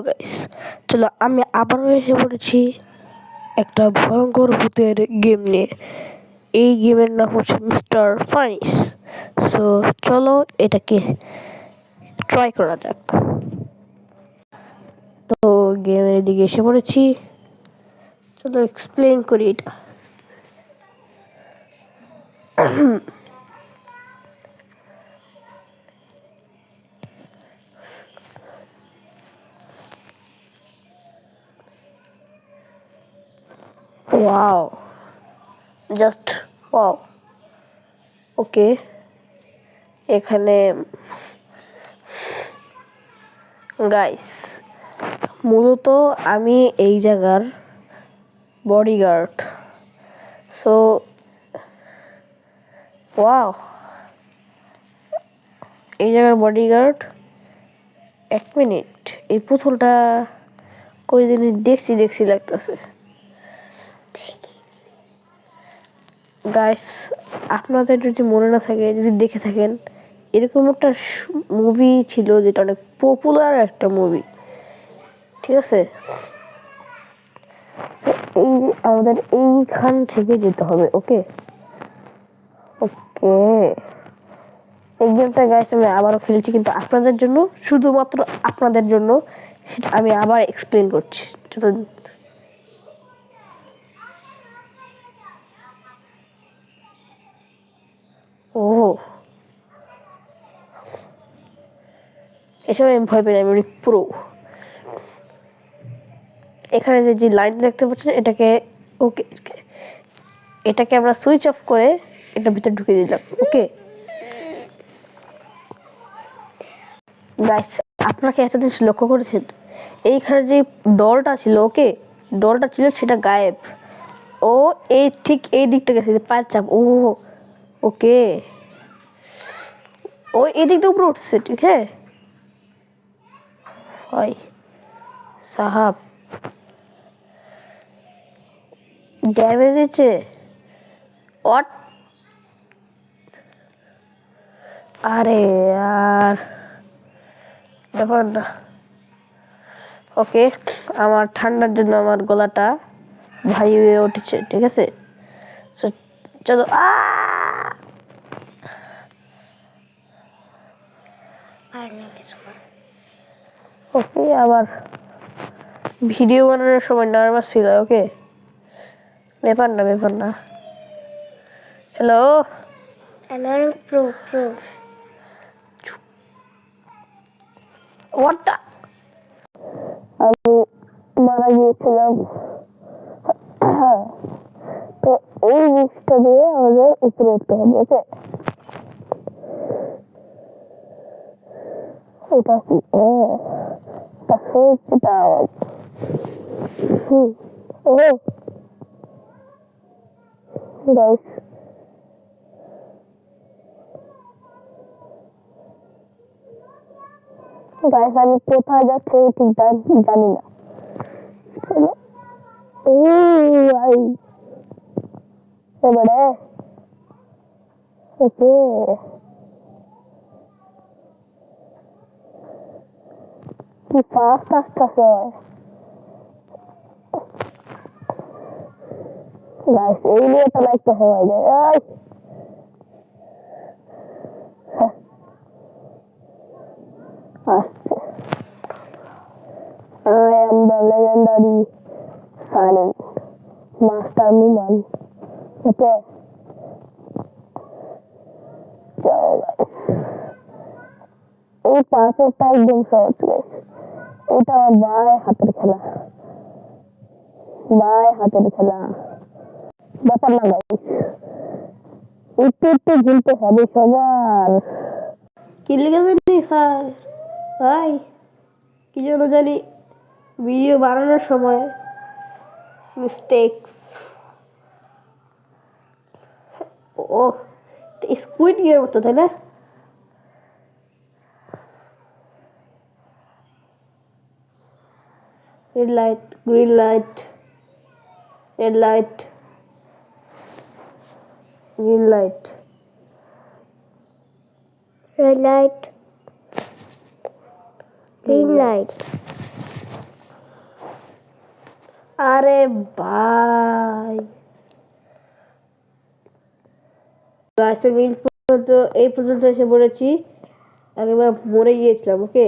Guys, চলো আমি আবারও এসে পড়েছি একটা ভয়ঙ্কর ভূতের গেম নিয়ে। এই গেমের নাম হচ্ছে মিস্টার ফানিস। সো চলো এটাকে ট্রাই করা যাক। তো গেমের দিকে এসে পড়েছি, চলো এক্সপ্লেন করি এটা। Wow, just wow. ওকে, এখানে গাইস মূলত আমি এই জায়গার বডিগার্ড। সো ওয়াও, এই জায়গার বডিগার্ড। এক মিনিট, এই পুতুলটা কই দিন দেখছি লাগতেছে। গাইস, আপনাদের যদি মনে না থাকে, যদি দেখে থাকেন, এরকম একটা মুভি ছিল যেটা অনেক পপুলার একটা মুভি, ঠিক আছে? এই আমাদের এইখান থেকে যেতে হবে। ওকে ওকে, এই গেমটা গাইস আমি আবারও খেলেছি, কিন্তু আপনাদের জন্য, শুধুমাত্র আপনাদের জন্য সেটা আমি আবার এক্সপ্লেন করছি। ও, এসব আমি ভয় পাই না, আমি প্রো। এখানে যে লাইন দেখতে পাচ্ছেন, এটাকে আমরা সুইচ অফ করে এটা ভিতরে ঢুকে দিলাম। ওকে গাইস, আপনাকে একটা জিনিস লক্ষ্য করেছেন, এইখানে যে ডলটা ছিল, ডলটা ছিল সেটা গায়েব। ও ঠিক এই দিকটা গেছে, পায়ের চাপ। ও ওকে, ও এই দিক দিয়ে উপরে উঠছে, ঠিক হ্যাঁ ভাই সাহাব। ড্যামেজ দিচ্ছে ওয়াট? আরে আর ব্যাপার না। ওকে, আমার ঠান্ডার জন্য আমার গলাটা ভারী হয়ে উঠেছে, ঠিক আছে? চলো। ওকে, আবার ভিডিও বানানোর সময় নার্ভাস ফিল হয়। ওকে, ব্যাপার না। হ্যালো, প্রো হোয়াটটা, আমি মারা গিয়েছিলাম। তো এই জিনিসটা দিয়ে আমাদের উপরে উঠতে হবে। ওকে, এটা কি? এটা আওয়াজ। ও গাইস, আমি কোথায় যাচ্ছি ঠিক জানি না। এবারে ওকে, কি ফাস্ট আসতেছে গাইস, এই নিয়ে তো লাইকটা হয়ে যায়। আসছে, I am the legendary silent master woman. ওকে চলো গাইস, এই পাথরটা একদম সহজ গাইস। এটা বাই হাতের খেলা, ব্যাপার না গাইস। একটু ভুলতে হবে সবার। কি লিখে জানি স্যার ভাই, কি জন্য জানি ভিডিও বানানোর সময় মিস্টেকস। ও স্কুইড গেমের মতো, তাই না? red light, green light, red light, green light, red light, green light. আরে ভাই এই পর্যন্ত এসে পড়েছি। একেবারে মরে গিয়েছিলাম। Okay,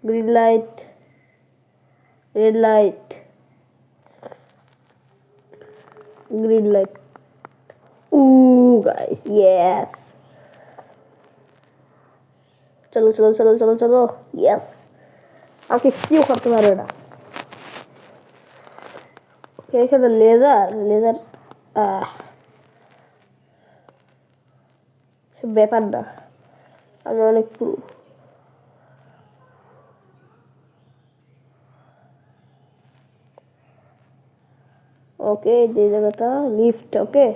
green light, red light, green light. Guys, yes. চলো চলো চলো চলো চলো, ইয়েস। আমাকে কেউ করতে পারবে না। এখানে লেজার লেজার ব্যাপার না, আমি অনেক ওকে, যে জায়গাটা লিফট। ওকে,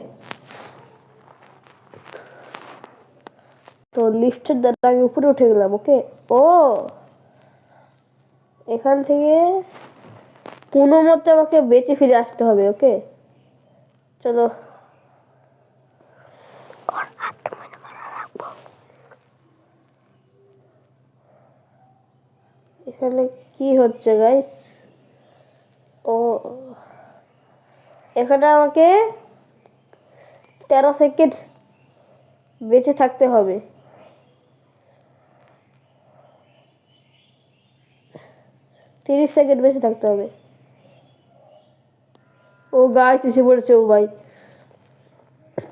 তো লিফটের দ্বারা আমি উপরে উঠে গেলাম। ওকে, ও এখান থেকে কোনো মতে আমাকে বেঁচে ফিরে আসতে হবে। ওকে, চলো। এখানে কি হচ্ছে গাইস? ও এখানে আমাকে 13 সেকেন্ড বেঁচে থাকতে হবে। 30 সেকেন্ড বেঁচে থাকতে হবে। ও গাইস এসে পড়েছে। ও ভাই,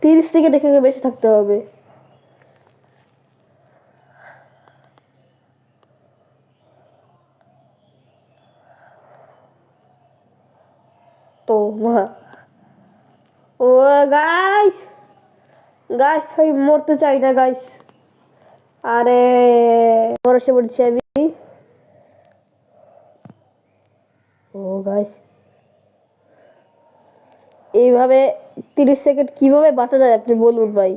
30 সেকেন্ড এখানে বেঁচে থাকতে হবে। তো ও গাইস, গাইস আমি মরতে চাই না গাইস। আরে বসে পড়ছি আমি। ও গাইস, এইভাবে 30 সেকেন্ড কিভাবে বাঁচা যায় আপনি বলুন ভাই।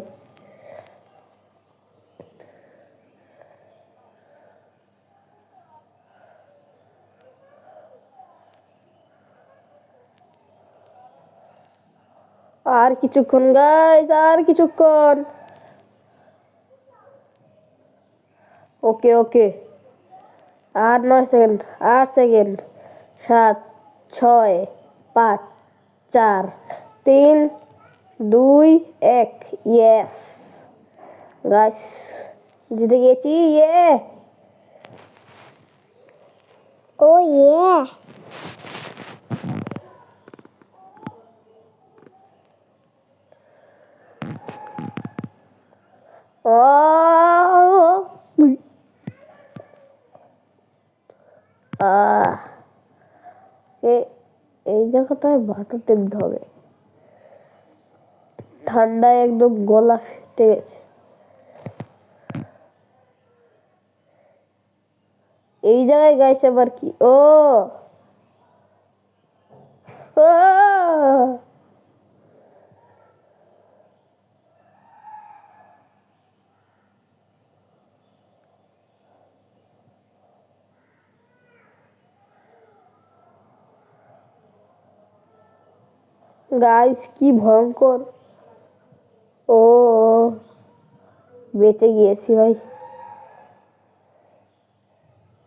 আর কিছুক্ষণ গাইস, আর কিছুক্ষণ। ওকে ওকে, আর 9 সেকেন্ড, 8 সেকেন্ড, 7, 6, 5, 4, 3, 2, 1। ইয়েস গাইস, জিতে গেছি। ইয়ে, ও ইয়ে। এই জায়গাটায় বাটন টিপতে হবে। ঠান্ডায় একদম গলা ফেটে গেছে। এই জায়গায় গাইস আবার কি? ও গাইস কি ভয়ঙ্কর। ও বেঁচে গিয়েছি ভাই।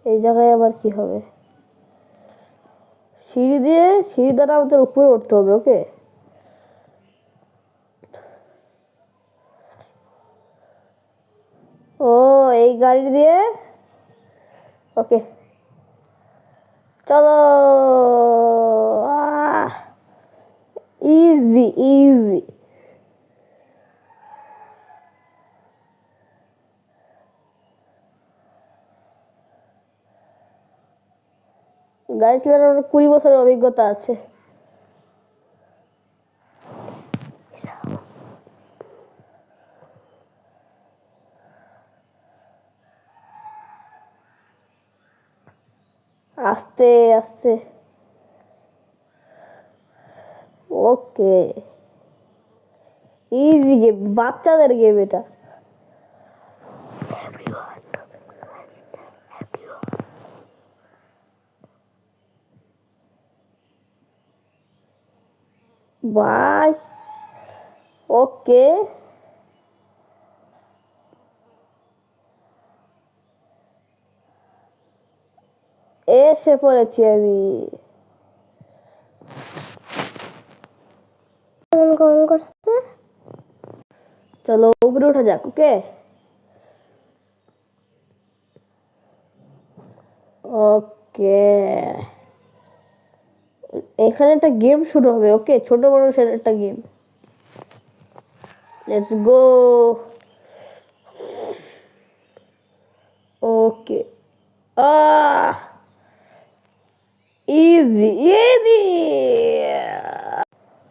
এই জায়গায় আবার কি হবে? সিঁড়ি দ্বারা আমাদের উপরে উঠতে হবে। ওকে, ও এই গাড়ি দিয়ে। ওকে, চলো। Easy easy. গাড়ি চালানোর 20 বছরের অভিজ্ঞতা আছে। আস্তে আস্তে। ওকে, ইজি গেম, বাচ্চাদের গেম এটা। বাই। ওকে, এসে পড়েছি আমি। চলো উপরে ওঠা যাক। ওকে, ওকে, এখানে একটা গেম শুরু হবে। ওকে, ছোট মানুষের একটা game. Let's go. Okay, ah easy easy.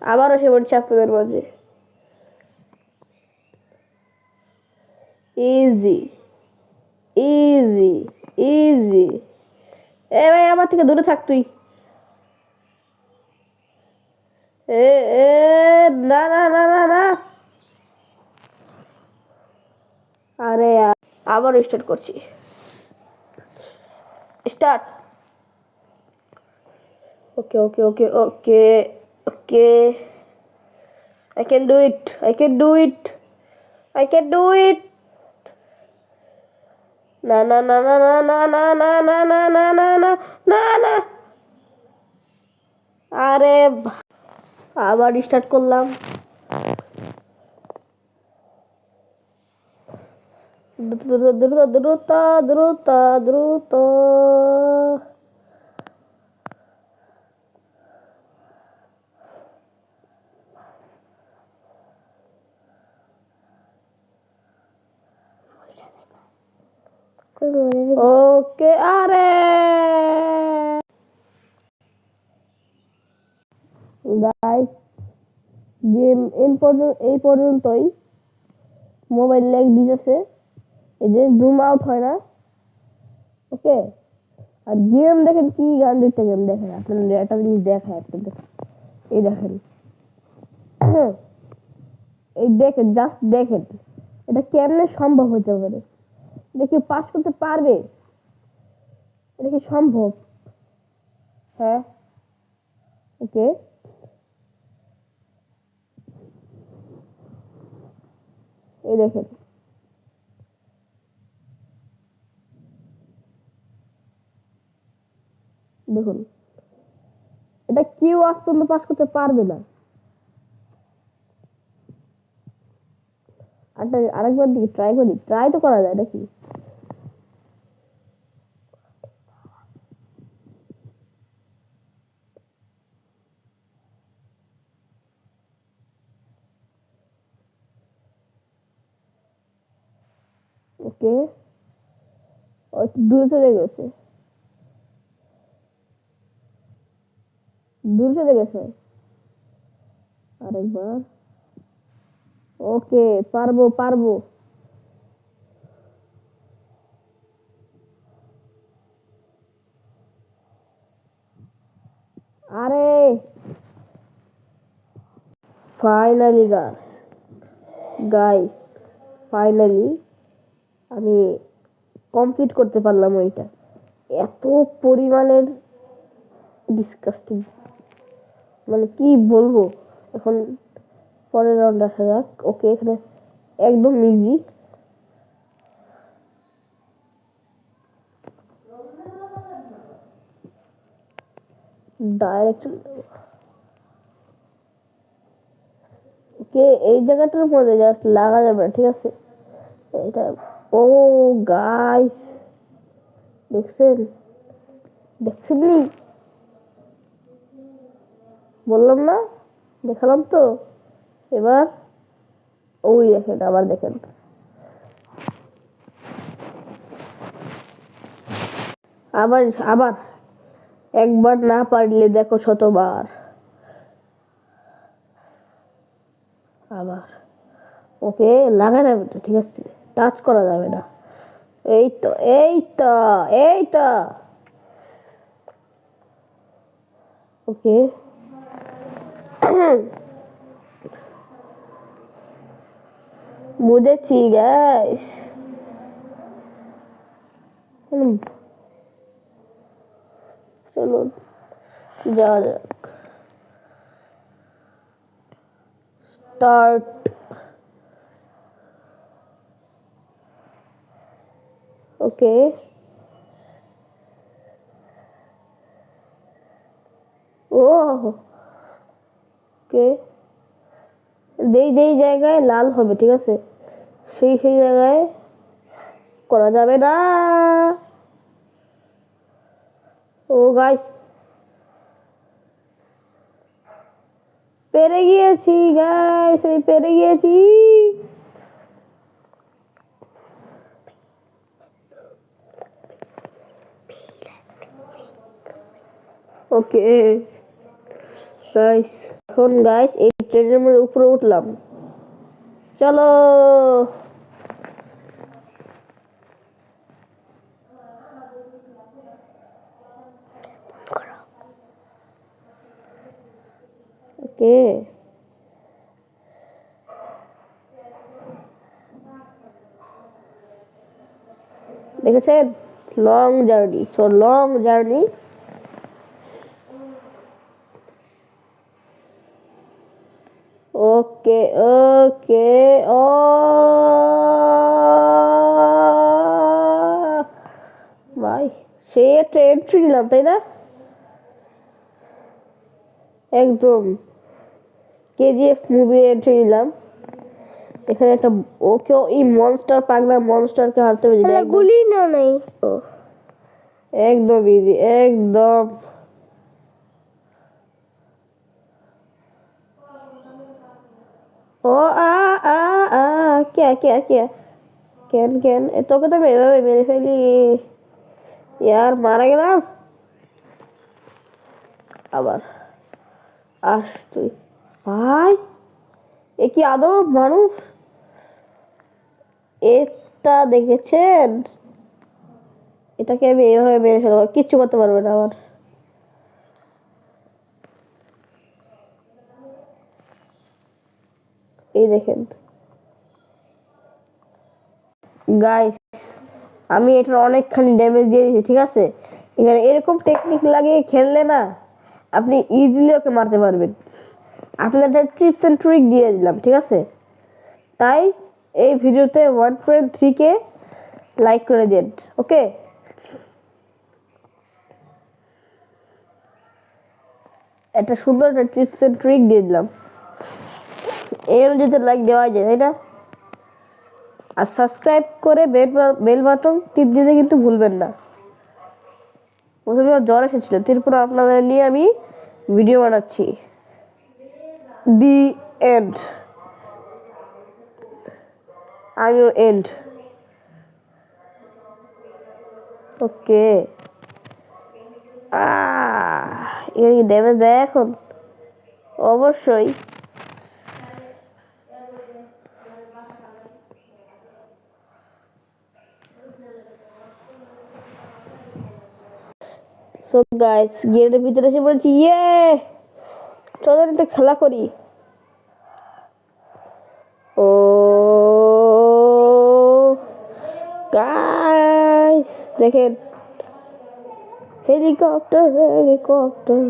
আবারও সে পড়ছে আপনাদের মাঝে। Easy easy easy. এ ভাই, আমার থেকে দূরে থাক তুই। এ এ না না না না না। আরে আবার স্টার্ট করছি। Start. Okay okay okay okay okay. I can do it. I can do it. I can do it. না না না না না না না না না না না না না না না। আরে আবার স্টার্ট করলাম। দ্রুত দ্রুত দ্রুত দ্রুত দ্রুত। ওকে, আরে গাইস, গেম এই পর্যন্তই। মোবাইল ল্যাগ দিতেছে, এই যে জুম আউট হয় না। ওকে, আর গেম দেখেন কি গান দিচ্ছে। গেম দেখেন, আপনাদের একটা জিনিস দেখায় আপনাদের। এই দেখেন, এই দেখেন, জাস্ট দেখেন, এটা কেমনে সম্ভব হতে পারে? এটা কি পাস করতে পারবে? এটা কি সম্ভব? হ্যাঁ, ওকে, এই দেখেন, দেখুন, এটা কেউ আজ পর্যন্ত পাস করতে পারবে না। আরেকবার দিকে ট্রাই করি, ট্রাই তো করা যায় নাকি? ওকে, একটু দূরে চলে গেছে, দূরে চলে গেছে। আরেকবার। ওকে, পারবো পারবো। আরে ফাইনালি গাইস, ফাইনালি আমি কমপ্লিট করতে পারলাম ওইটা। এত পরিমাণের ডিসকাস্টিং, মানে কি বলবো। এখন পরের রাউন্ড দেখা যাক। ওকে, এখানে একদম ইজি। ডাইরেক্ট। ওকে, এই জায়গাটার মধ্যে জাস্ট লাগা যাবে, ঠিক আছে? এটা, ও গাইস, দেখছেন, দেখছেন, বললাম না, দেখালাম তো। এবার ওই দেখেন, আবার দেখেন। আবার আবার একবার না পারলে দেখো শতবার। আবার ওকে, লাগা যাবে তো, ঠিক আছে, টাচ করা যাবে না। এই তো এই তো এই তো। ওকে, বুঝেছি গাইস। চলো যাওয়া যাক। স্টার্ট। ওকে, ও ওকে, যেই যেই জায়গায় লাল হবে, ঠিক আছে, সেই জায়গায় করা যাবে না। ও গাইস, পেরে গিয়েছি গাইস, আমি পেরে গিয়েছি। ওকে গাইস, এখন গাইস এই ট্রেনের উপরে উঠলাম, চলো। ওকে, দেখেছেন, long journey, so long journey. Okay okay, ও ভাই, সে একটা এন্ট্রি নিলাম তাই না, একদম কেজিএফ মুভি এন্ট্রি নিলাম। এখানে একটা, ওকে এই মনস্টার পাগলা মনস্টারকে হারতে হবে, গুলি না নাই, একদম ইজি, একদম। ও আ আ আ क्या क्या क्या কেন কেন তোকে তো এভাবে মেরে ফেলি यार, মারা গেলাম আবার। আস তুই ভাই, এ কি আদৌ মানুষ? এটা দেখেছেন, এটাকে আমি এভাবে মেরে ফেলবো, কিচ্ছু করতে পারবে না আমার। এই দেখেন গাইস, আমি এটার অনেকখানি ড্যামেজ দিয়ে দিয়েছি, ঠিক আছে। এখানে এরকম টেকনিক লাগিয়ে খেললে না, আপনি ইজিলি ওকে মারতে পারবেন। আপনাদের টিপস এন্ড ট্রিক দিয়ে দিলাম, ঠিক আছে। তাই এই ভিডিওতে 1.3K লাইক করে দেন, ওকে। একটা সুন্দর একটা টিপস এন্ড ট্রিক দিয়ে দিলাম, এর যদি লাইক দেওয়া যায়, তাই না। আর সাবস্ক্রাইব করে বেল বাটন টিপ দিতে কিন্তু ভুলবেন না। প্রথমে জ্বর এসেছিল, তারপর আপনাদের নিয়ে আমি ভিডিও বানাচ্ছি। দি এন্ড, আমিও এন্ড। ওকে, এর কি ড্যামেজ দেয় এখন? অবশ্যই। সো গাইস, গেটের ভিতরে এসে পড়েছি, ইয়ে। চলো একটা খেলা করি। ও গাইস দেখেন, হেলিকপ্টার হেলিকপ্টার,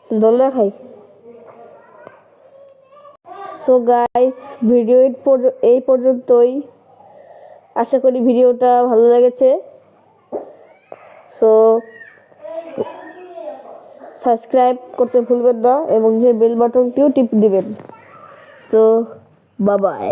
দোলনা খাই। সো গাইস, ভিডিও এই পর্যন্তই। আশা করি ভিডিওটা ভালো লেগেছে। সো সাবস্ক্রাইব করতে ভুলবেন না এবং যে বেল বাটনটিও টিপ দিবেন। So bye bye.